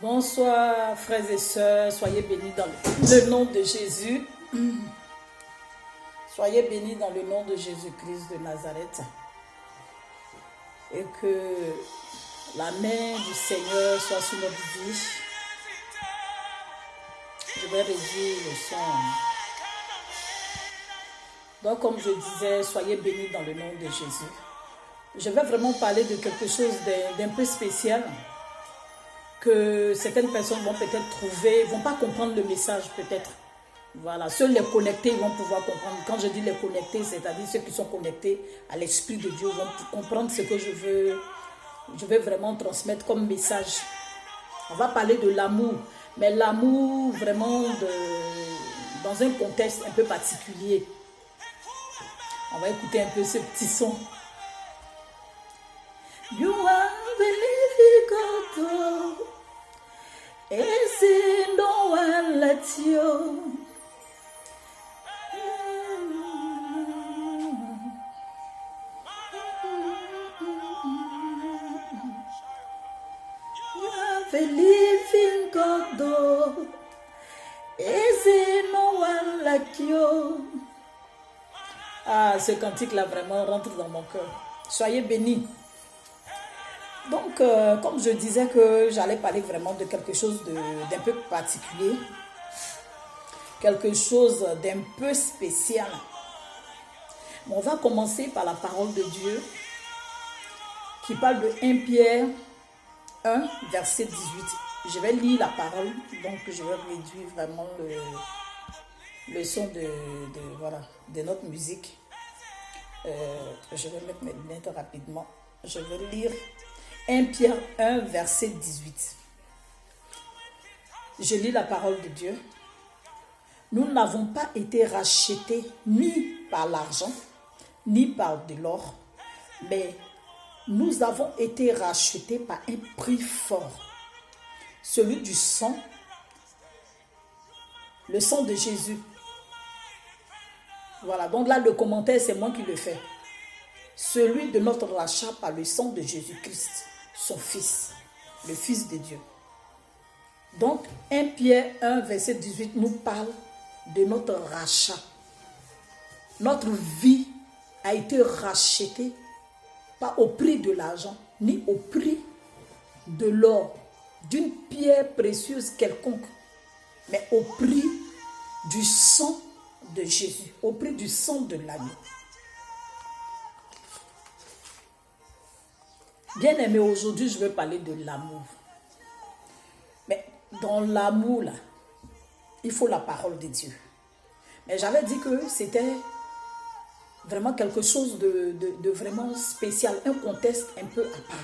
Bonsoir frères et sœurs, soyez bénis dans le nom de Jésus. Soyez bénis dans le nom de Jésus-Christ de Nazareth. Et que la main du Seigneur soit sur notre vie. Je vais réduire le son. Donc comme je disais, soyez bénis dans le nom de Jésus. Je vais vraiment parler de quelque chose d'un peu spécial que certaines personnes vont peut-être trouver, ne vont pas comprendre le message peut-être. Voilà, seuls les connectés vont pouvoir comprendre. Quand je dis les connectés, c'est-à-dire ceux qui sont connectés à l'Esprit de Dieu vont comprendre ce que je veux vraiment transmettre comme message. On va parler de l'amour, mais l'amour vraiment dans un contexte un peu particulier. On va écouter un peu ce petit son. You are believing God, is it no one let you? You are believing God, is it no one like you? Ah, ce cantique-là vraiment rentre dans mon cœur. Soyez bénis. Donc, comme je disais que j'allais parler vraiment de quelque chose d'un peu particulier, quelque chose d'un peu spécial. On va commencer par la parole de Dieu qui parle de 1 Pierre 1, verset 18. Je vais lire la parole, donc je vais réduire vraiment le son de notre musique. Je vais mettre mes lunettes rapidement. Je vais lire 1 Pierre 1, verset 18. Je lis la parole de Dieu. Nous n'avons pas été rachetés ni par l'argent, ni par de l'or, mais nous avons été rachetés par un prix fort, celui du sang, le sang de Jésus. Voilà, donc là le commentaire c'est moi qui le fais. Celui de notre rachat par le sang de Jésus-Christ, son Fils, le Fils de Dieu. Donc, 1 Pierre 1, verset 18 nous parle de notre rachat. Notre vie a été rachetée, pas au prix de l'argent, ni au prix de l'or, d'une pierre précieuse quelconque, mais au prix du sang de Jésus, au prix du sang de l'agneau. Bien aimé, aujourd'hui, je vais parler de l'amour. Mais dans l'amour, là, il faut la parole de Dieu. Mais j'avais dit que c'était vraiment quelque chose de vraiment spécial, un contexte un peu à part.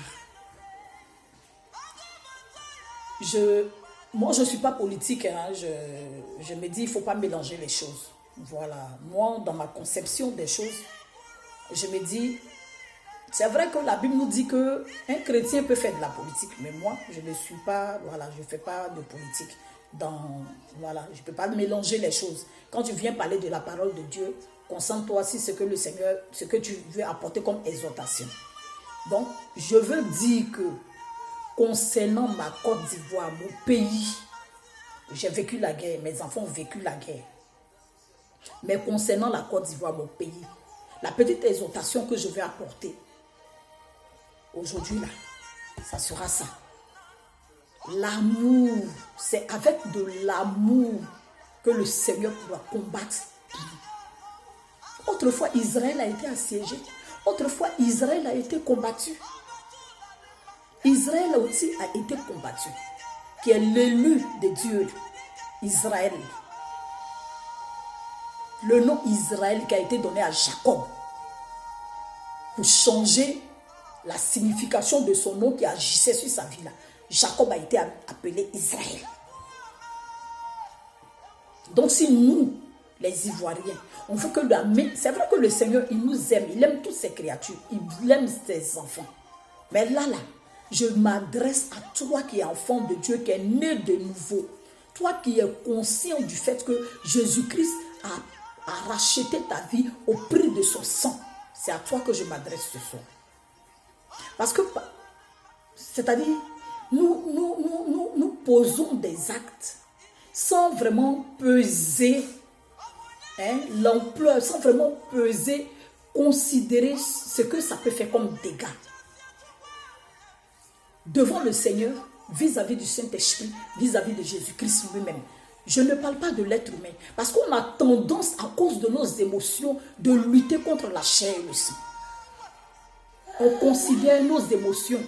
Moi, je ne suis pas politique. Hein, je me dis, il ne faut pas mélanger les choses. Voilà. Moi, dans ma conception des choses, je me dis... C'est vrai que la Bible nous dit qu'un chrétien peut faire de la politique, mais moi, je ne suis pas, voilà, je ne fais pas de politique. Voilà, je ne peux pas mélanger les choses. Quand tu viens parler de la parole de Dieu, concentre-toi sur ce que le Seigneur, ce que tu veux apporter comme exhortation. Donc, je veux dire que concernant ma Côte d'Ivoire, mon pays, j'ai vécu la guerre, mes enfants ont vécu la guerre. Mais concernant la Côte d'Ivoire, mon pays, la petite exhortation que je vais apporter, aujourd'hui, là, ça sera ça. L'amour, c'est avec de l'amour que le Seigneur doit combattre. Autrefois, Israël a été assiégé. Autrefois, Israël a été combattu. Israël aussi a été combattu. Qui est l'élu de Dieu, Israël. Le nom Israël qui a été donné à Jacob. Pour changer la signification de son nom qui agissait sur sa vie là. Jacob a été appelé Israël. Donc si nous, les Ivoiriens, on veut que c'est vrai que le Seigneur, il nous aime, il aime toutes ses créatures, il aime ses enfants. Mais là, je m'adresse à toi qui es enfant de Dieu, qui est né de nouveau. Toi qui es conscient du fait que Jésus-Christ a racheté ta vie au prix de son sang. C'est à toi que je m'adresse ce soir. Parce que, c'est-à-dire, nous posons des actes sans vraiment peser l'ampleur, sans vraiment peser, considérer ce que ça peut faire comme dégâts. Devant le Seigneur, vis-à-vis du Saint-Esprit, vis-à-vis de Jésus-Christ lui-même. Je ne parle pas de l'être humain, parce qu'on a tendance, à cause de nos émotions, de lutter contre la chair et le sang. On considère nos émotions.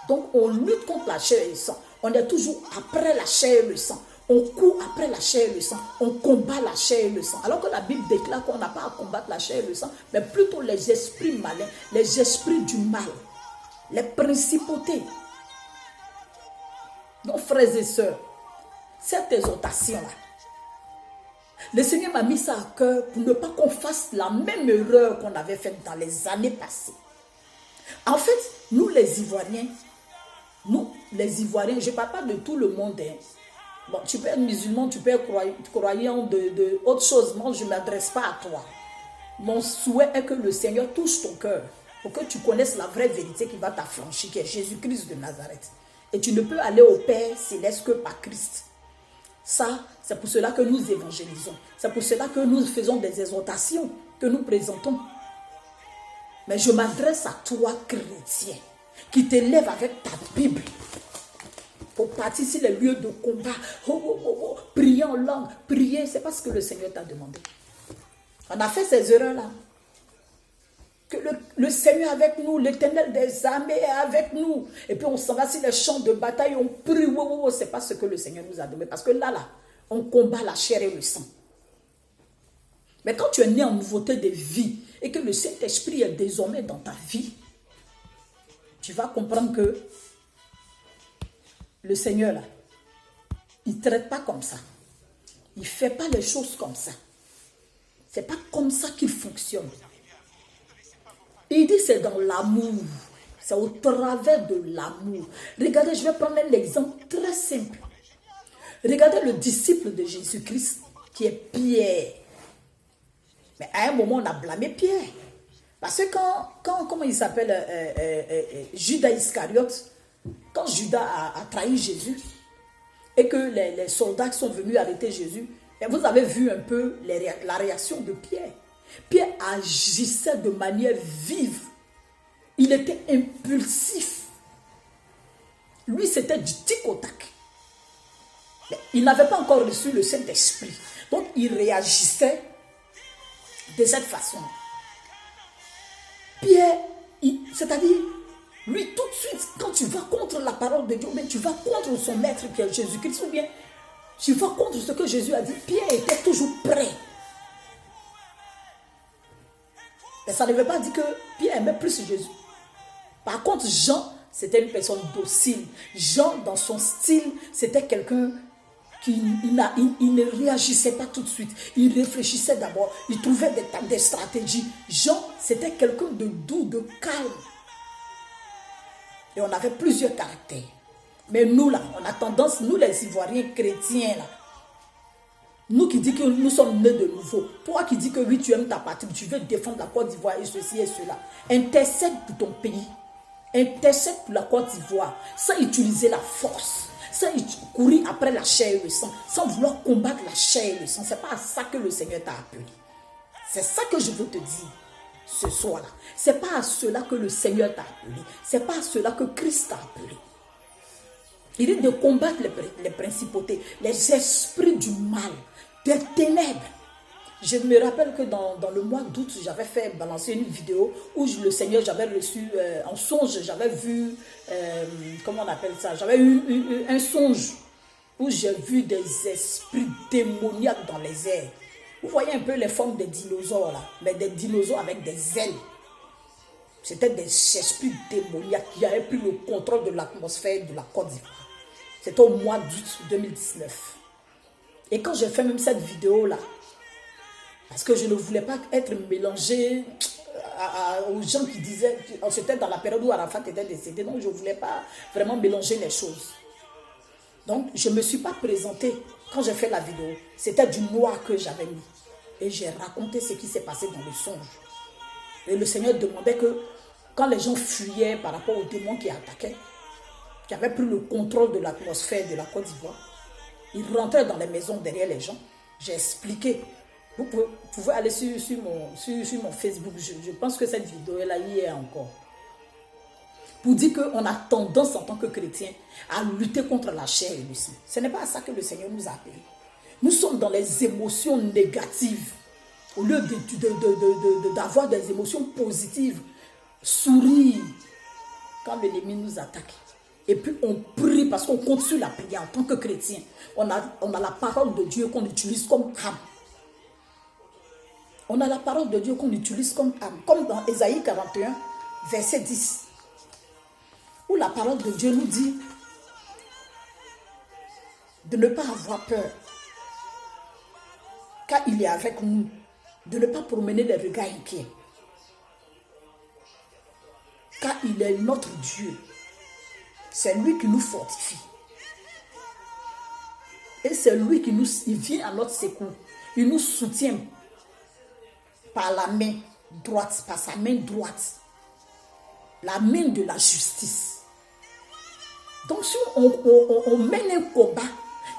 Donc, on lutte contre la chair et le sang. On est toujours après la chair et le sang. On court après la chair et le sang. On combat la chair et le sang. Alors que la Bible déclare qu'on n'a pas à combattre la chair et le sang, mais plutôt les esprits malins, les esprits du mal, les principautés. Donc, frères et sœurs, cette exhortation-là, le Seigneur m'a mis ça à cœur pour ne pas qu'on fasse la même erreur qu'on avait faite dans les années passées. En fait, nous les Ivoiriens, je ne parle pas de tout le monde. Bon, tu peux être musulman, tu peux être croyant de autre chose. Moi, je ne m'adresse pas à toi. Mon souhait est que le Seigneur touche ton cœur pour que tu connaisses la vraie vérité qui va t'affranchir, qui est Jésus-Christ de Nazareth. Et tu ne peux aller au Père céleste que par Christ. Ça, c'est pour cela que nous évangélisons. C'est pour cela que nous faisons des exhortations que nous présentons. Mais je m'adresse à toi, chrétien, qui t'élève avec ta Bible pour partir sur les lieux de combat. Prier en langue, prier, c'est pas ce que le Seigneur t'a demandé. On a fait ces erreurs-là. Que le Seigneur est avec nous, l'Éternel des armées est avec nous. Et puis on s'en va sur les champs de bataille, on prie. C'est pas ce que le Seigneur nous a donné. Parce que là, on combat la chair et le sang. Mais quand tu es né en nouveauté de vie et que le Saint-Esprit est désormais dans ta vie, tu vas comprendre que le Seigneur, là, il ne traite pas comme ça. Il ne fait pas les choses comme ça. Ce n'est pas comme ça qu'il fonctionne. Il dit c'est dans l'amour. C'est au travers de l'amour. Regardez, je vais prendre un exemple très simple. Regardez le disciple de Jésus-Christ qui est Pierre. Mais à un moment, on a blâmé Pierre. Parce que comment il s'appelle, Judas Iscariote, quand Judas a trahi Jésus et que les soldats sont venus arrêter Jésus, et vous avez vu un peu la réaction de Pierre. Pierre agissait de manière vive. Il était impulsif. Lui, c'était du tic au tac. Il n'avait pas encore reçu le Saint-Esprit. Donc, il réagissait de cette façon. Pierre, c'est-à-dire, lui, tout de suite, quand tu vas contre la parole de Dieu, mais tu vas contre son maître qui est Jésus-Christ, ou bien tu vas contre ce que Jésus a dit, Pierre était toujours prêt. Mais ça ne veut pas dire que Pierre aimait plus Jésus. Par contre, Jean, c'était une personne docile. Jean, dans son style, c'était quelqu'un qui ne réagissait pas tout de suite. Il réfléchissait d'abord. Il trouvait des stratégies. Jean, c'était quelqu'un de doux, de calme. Et on avait plusieurs caractères. Mais nous, là, on a tendance, nous les Ivoiriens chrétiens, là, nous qui disons que nous sommes nés de nouveau, toi qui dis que oui, tu aimes ta patrie, tu veux défendre la Côte d'Ivoire et ceci et cela, intercède pour ton pays, intercède pour la Côte d'Ivoire, sans utiliser la force, sans courir après la chair et le sang, sans vouloir combattre la chair et le sang. Ce n'est pas à ça que le Seigneur t'a appelé. C'est ça que je veux te dire ce soir-là. Ce n'est pas à cela que le Seigneur t'a appelé. Ce n'est pas à cela que Christ t'a appelé. Il est de combattre les principautés, les esprits du mal, des ténèbres. Je me rappelle que dans le mois d'août, j'avais fait balancer une vidéo où le Seigneur, j'avais reçu en songe, j'avais vu, comment on appelle ça, j'avais eu un songe où j'ai vu des esprits démoniaques dans les airs. Vous voyez un peu les formes des dinosaures là, mais des dinosaures avec des ailes. C'était des esprits démoniaques qui avaient pris le contrôle de l'atmosphère de la Côte d'Ivoire. C'était au mois d'août 2019. Et quand j'ai fait même cette vidéo-là, parce que je ne voulais pas être mélangé aux gens qui disaient, c'était dans la période où Arafat était décédé, donc je ne voulais pas vraiment mélanger les choses. Donc je ne me suis pas présentée quand j'ai fait la vidéo. C'était du noir que j'avais mis. Et j'ai raconté ce qui s'est passé dans le songe. Et le Seigneur demandait que quand les gens fuyaient par rapport aux démons qui attaquaient, qui avait pris le contrôle de l'atmosphère de la Côte d'Ivoire. Il rentrait dans les maisons derrière les gens. J'ai expliqué. Vous pouvez aller sur mon Facebook. Je pense que cette vidéo est là hier encore. Pour dire qu'on a tendance en tant que chrétien à lutter contre la chair et le sang. Ce n'est pas à ça que le Seigneur nous a appelés. Nous sommes dans les émotions négatives. Au lieu d'avoir des émotions positives, sourire quand l'ennemi nous attaque. Et puis on prie parce qu'on compte sur la prière en tant que chrétien. On a la parole de Dieu qu'on utilise comme âme. On a la parole de Dieu qu'on utilise comme âme. Comme dans Ésaïe 41, verset 10. Où la parole de Dieu nous dit de ne pas avoir peur. Car il est avec nous. De ne pas promener des regards inquiets. Car il est notre Dieu. C'est lui qui nous fortifie. Et c'est lui qui il vient à notre secours. Il nous soutient par la main droite, par sa main droite. La main de la justice. Donc si on mène un combat,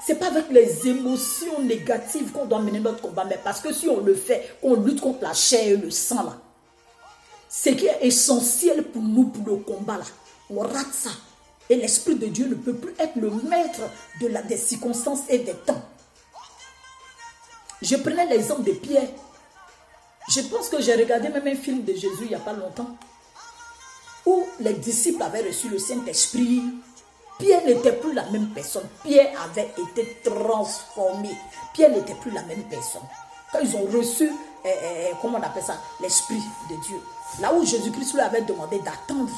ce n'est pas avec les émotions négatives qu'on doit mener notre combat, mais parce que si on le fait, on lutte contre la chair et le sang là. Ce qui est essentiel pour nous, pour le combat là, on rate ça. Et l'Esprit de Dieu ne peut plus être le maître des circonstances et des temps. Je prenais l'exemple de Pierre. Je pense que j'ai regardé même un film de Jésus il n'y a pas longtemps, où les disciples avaient reçu le Saint-Esprit. Pierre n'était plus la même personne. Pierre avait été transformé. Pierre n'était plus la même personne. Quand ils ont reçu, comment on appelle ça, l'Esprit de Dieu, là où Jésus-Christ lui avait demandé d'attendre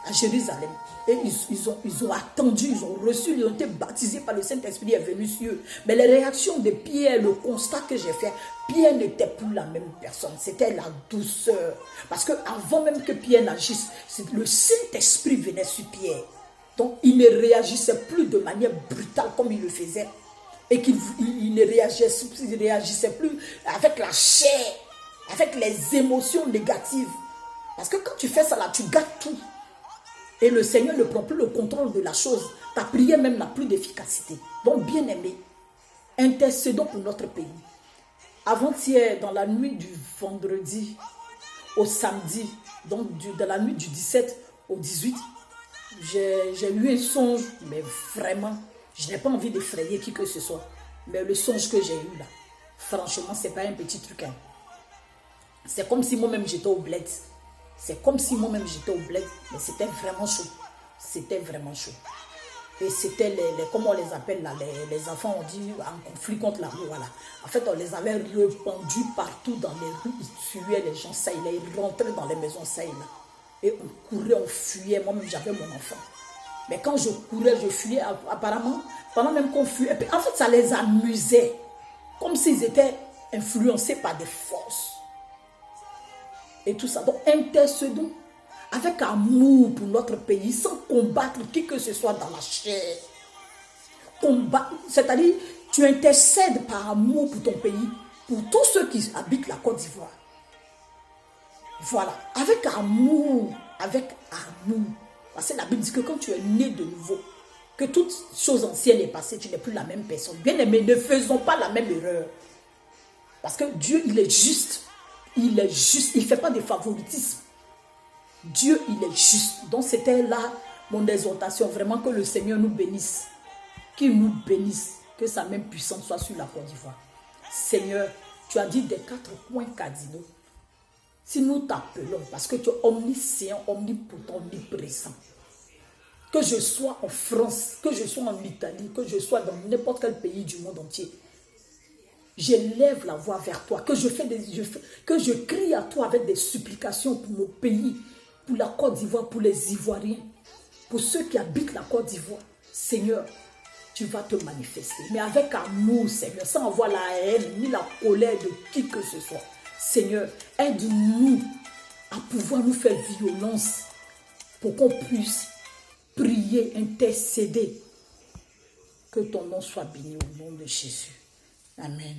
à Jérusalem. Et ils ont attendu, ils ont reçu, ils ont été baptisés par le Saint-Esprit, est venu sur eux. Mais les réactions de Pierre, le constat que j'ai fait, Pierre n'était plus la même personne. C'était la douceur. Parce qu'avant même que Pierre n'agisse, le Saint-Esprit venait sur Pierre. Donc il ne réagissait plus de manière brutale comme il le faisait. Et qu'il ne réagissait plus avec la chair, avec les émotions négatives. Parce que quand tu fais ça là, tu gâtes tout. Et le Seigneur ne prend plus le contrôle de la chose. Ta prière même n'a plus d'efficacité. Donc, bien aimé, intercédons pour notre pays. Avant-hier, dans la nuit du vendredi au samedi, donc dans la nuit du 17 au 18, j'ai eu un songe, mais vraiment, je n'ai pas envie d'effrayer qui que ce soit. Mais le songe que j'ai eu là, franchement, ce n'est pas un petit truc. Hein. C'est comme si moi-même j'étais au bled. C'est comme si moi-même j'étais au bled, mais c'était vraiment chaud. C'était vraiment chaud. Et c'était comment on les appelle là, les enfants, on dit en conflit contre la rue, voilà. En fait, on les avait répandus partout dans les rues, ils tuaient les gens, ça, ils rentraient dans les maisons, ça, là. Et on courait, on fuyait, moi-même j'avais mon enfant. Mais quand je courais, je fuyais, apparemment, pendant même qu'on fuyait, en fait, ça les amusait, comme s'ils étaient influencés par des forces. Et tout ça. Donc, intercédons avec amour pour notre pays, sans combattre qui que ce soit dans la chair. C'est-à-dire, tu intercèdes par amour pour ton pays, pour tous ceux qui habitent la Côte d'Ivoire. Voilà. Avec amour. Avec amour. Parce que la Bible dit que quand tu es né de nouveau, que toute chose ancienne est passée, tu n'es plus la même personne. Bien aimé, ne faisons pas la même erreur. Parce que Dieu, il est juste. Il est juste, il ne fait pas de favoritisme. Dieu, il est juste. Donc c'était là mon exhortation, vraiment que le Seigneur nous bénisse. Qu'il nous bénisse, que sa main puissante soit sur la Côte d'Ivoire. Seigneur, tu as dit des 4 coins cardinaux. Si nous t'appelons, parce que tu es omniscient, omnipotent, omniprésent. Que je sois en France, que je sois en Italie, que je sois dans n'importe quel pays du monde entier. J'élève la voix vers toi, que je crie à toi avec des supplications pour mon pays, pour la Côte d'Ivoire, pour les Ivoiriens, pour ceux qui habitent la Côte d'Ivoire. Seigneur, tu vas te manifester, mais avec amour, Seigneur, sans avoir la haine ni la colère de qui que ce soit. Seigneur, aide-nous à pouvoir nous faire violence pour qu'on puisse prier, intercéder. Que ton nom soit béni au nom de Jésus. Amen.